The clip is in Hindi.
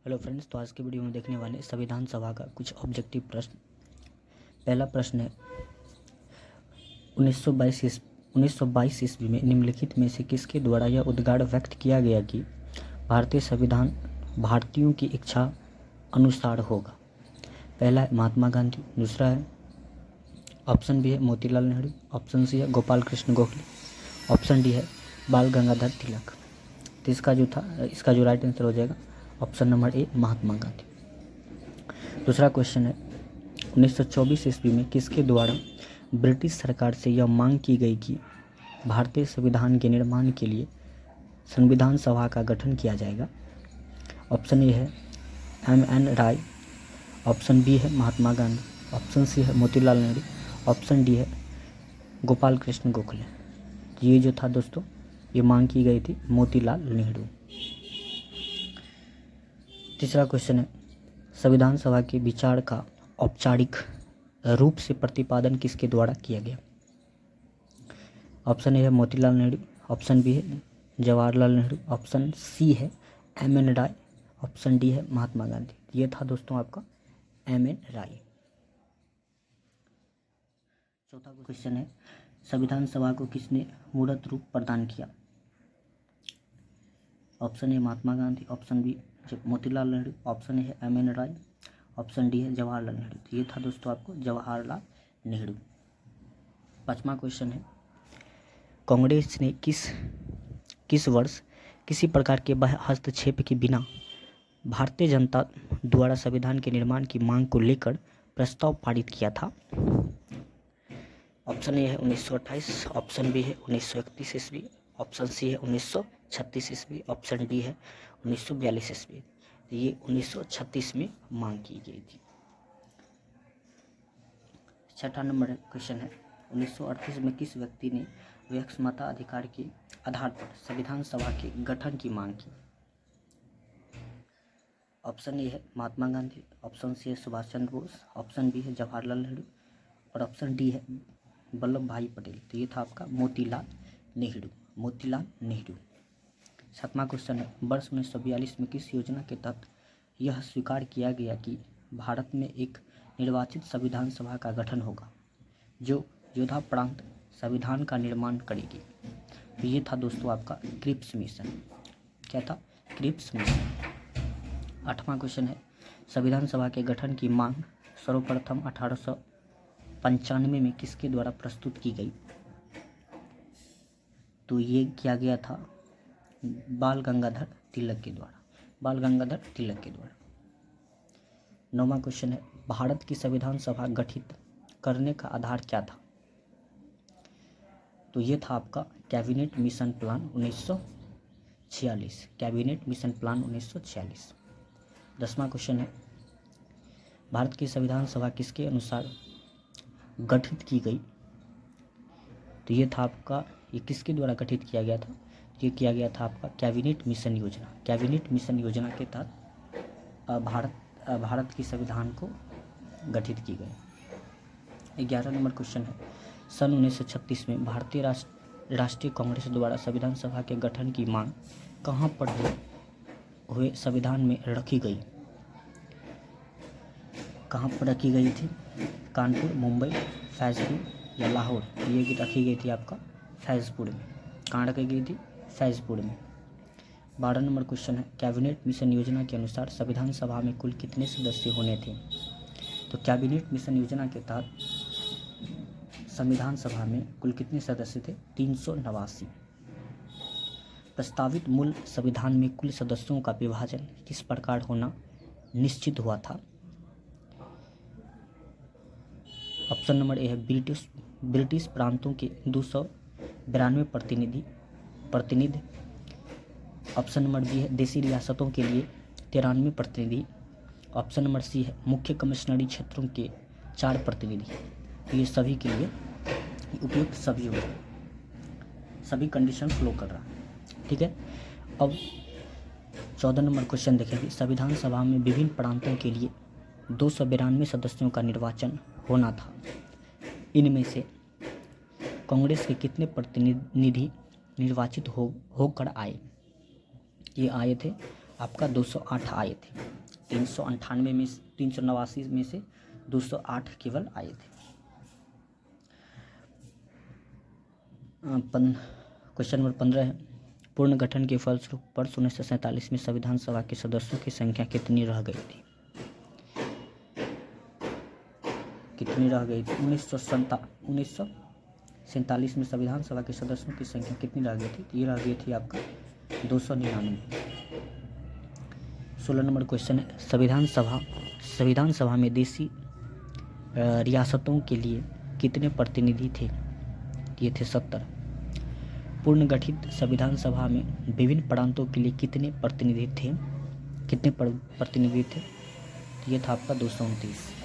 हेलो फ्रेंड्स, तो आज की वीडियो में देखने वाले संविधान सभा का कुछ ऑब्जेक्टिव प्रश्न। पहला प्रश्न है 1922 ईस्वी में निम्नलिखित में से किसके द्वारा यह उद्गार व्यक्त किया गया कि भारतीय संविधान भारतीयों की इच्छा अनुसार होगा। पहला है महात्मा गांधी, दूसरा है ऑप्शन बी है मोतीलाल नेहरू, ऑप्शन सी है गोपाल कृष्ण गोखले, ऑप्शन डी है बाल गंगाधर तिलक। तो इसका जो राइट आंसर हो जाएगा option number A Mahatma Gandhi. दूसरा क्वेश्चन है 1924 ईस्वी में किसके द्वारा ब्रिटिश सरकार से यह मांग की गई कि भारतीय संविधान के निर्माण के लिए संविधान सभा का गठन किया जाएगा। ऑप्शन ए है M.N. राय, ऑप्शन बी है महात्मा गांधी, ऑप्शन सी है मोतीलाल नेहरू, ऑप्शन डी है गोपाल कृष्ण गोखले। ये जो था दोस्तों, ये मांग की गई थी मोतीलाल नेहरू। तीसरा क्वेश्चन है संविधान सभा के विचार का औपचारिक रूप से प्रतिपादन किसके द्वारा किया गया। ऑप्शन ए है मोतीलाल नेहरू, ऑप्शन बी है जवाहरलाल नेहरू, ऑप्शन सी है M.N. राय, ऑप्शन डी है महात्मा गांधी। ये था दोस्तों आपका M.N. राय। चौथा क्वेश्चन है संविधान सभा को किसने मूर्त रूप प्रदान किया। Option A Mahatma Gandhi, option B Motilal Nehru, option A है M.N. राय, ऑप्शन डी है जवाहरलाल नेहरू। तो ये था दोस्तों आपको जवाहरलाल नेहरू। पांचवा क्वेश्चन है कांग्रेस ने किस वर्ष किसी प्रकार के बाह्य हस्तक्षेप के बिना भारतीय जनता द्वारा संविधान के निर्माण की मांग को लेकर प्रस्ताव पारित किया था। ऑप्शन ए है 1928, ऑप्शन बी है 1931 ईस्वी, ऑप्शन सी है 1936 ईस्वी, ऑप्शन डी है 1942 ईस्वी। ये 1936 में मांग की गई थी। छठा नंबर क्वेश्चन है 1938 में किस व्यक्ति ने व्यक्तिगत के आधार पर संविधान सभा के गठन की मांग की। ऑप्शन ए है महात्मा गांधी, ऑप्शन सी है सुभाष चंद्र बोस, ऑप्शन बी है जवाहरलाल नेहरू और ऑप्शन डी है वल्लभ भाई पटेल। तो ये था आपका मोतीलाल नेहरू। सातवां क्वेश्चन है वर्ष 1942 में किस योजना के तहत यह स्वीकार किया गया कि भारत में एक निर्वाचित संविधान सभा का गठन होगा जो योद्धा प्रांत संविधान का निर्माण करेगी। तो ये था दोस्तों आपका क्रिप्स मिशन। क्या था? Cripps mission. आठवां क्वेश्चन है संविधान सभा के गठन की मांग सर्वप्रथम 1895 में किसके द्वारा प्रस्तुत की गई। तो ये किया गया था बाल गंगाधर तिलक के द्वारा। नौवां क्वेश्चन है भारत की संविधान सभा गठित करने का आधार क्या था। तो ये था आपका कैबिनेट मिशन प्लान 1946। 10वां क्वेश्चन है भारत की संविधान सभा किसके अनुसार गठित की गई। तो ये था आपका, ये किसके द्वारा गठित किया गया था। ये किया गया था आपका कैबिनेट मिशन योजना के तहत भारत की संविधान को गठित की गई। 11 नंबर क्वेश्चन है सन 1936 में भारतीय राष्ट्रीय कांग्रेस द्वारा संविधान सभा के गठन की मांग कहाँ पर हुए संविधान में रखी गई। कहाँ पर रखी गई थी? कानपुर, मुंबई, फैज़पुर या लाहौर। ये रखी गई थी आपका फैज़पुर में। कहाँ रखी गई थी? फैज़पुर में। 12 नंबर क्वेश्चन है कैबिनेट मिशन योजना के अनुसार संविधान सभा में कुल कितने सदस्य होने थे। तो कैबिनेट मिशन योजना के तहत संविधान सभा में कुल कितने सदस्य थे? 389। प्रस्तावित मूल संविधान में कुल सदस्यों का विभाजन किस प्रकार होना निश्चित हुआ था। ऑप्शन नंबर ए है ब्रिटिश प्रांतों के 292 प्रतिनिधि। ऑप्शन नंबर बी है देशी रियासतों के लिए 93 प्रतिनिधि। ऑप्शन नंबर सी है मुख्य कमिश्नरी क्षेत्रों के 4 प्रतिनिधि। ये सभी के लिए उपयुक्त सभी होगा, सभी कंडीशन फ्लो कर रहा है। ठीक है। अब 14 नंबर क्वेश्चन देखेंगे संविधान सभा में विभिन्न प्रांतों के लिए 292 सदस्यों का निर्वाचन होना था। इनमें से कांग्रेस के कितने प्रतिनिधि निर्वाचित होकर आए। ये आए थे आपका 208 आए थे। 398 में 389 में से 208 केवल आए थे। क्वेश्चन नंबर 15 है, पूर्ण गठन के फलस्वरूप वर्ष 1947 में संविधान सभा के सदस्यों की संख्या कितनी रह गई थी? कितनी रह गई थी? 1947 में संविधान सभा के सदस्यों की संख्या कितनी रह गई थी? ये रह गई थी आपका 299। 16 नंबर क्वेश्चन है, संविधान सभा में देशी रियासतों के लिए कितने प्रतिनिधि थे? ये थे 70। पूर्ण गठित संविधान सभा में विभिन्न प्रांतों के लिए कितने प्रतिनिधि थे? ये था आपका 229।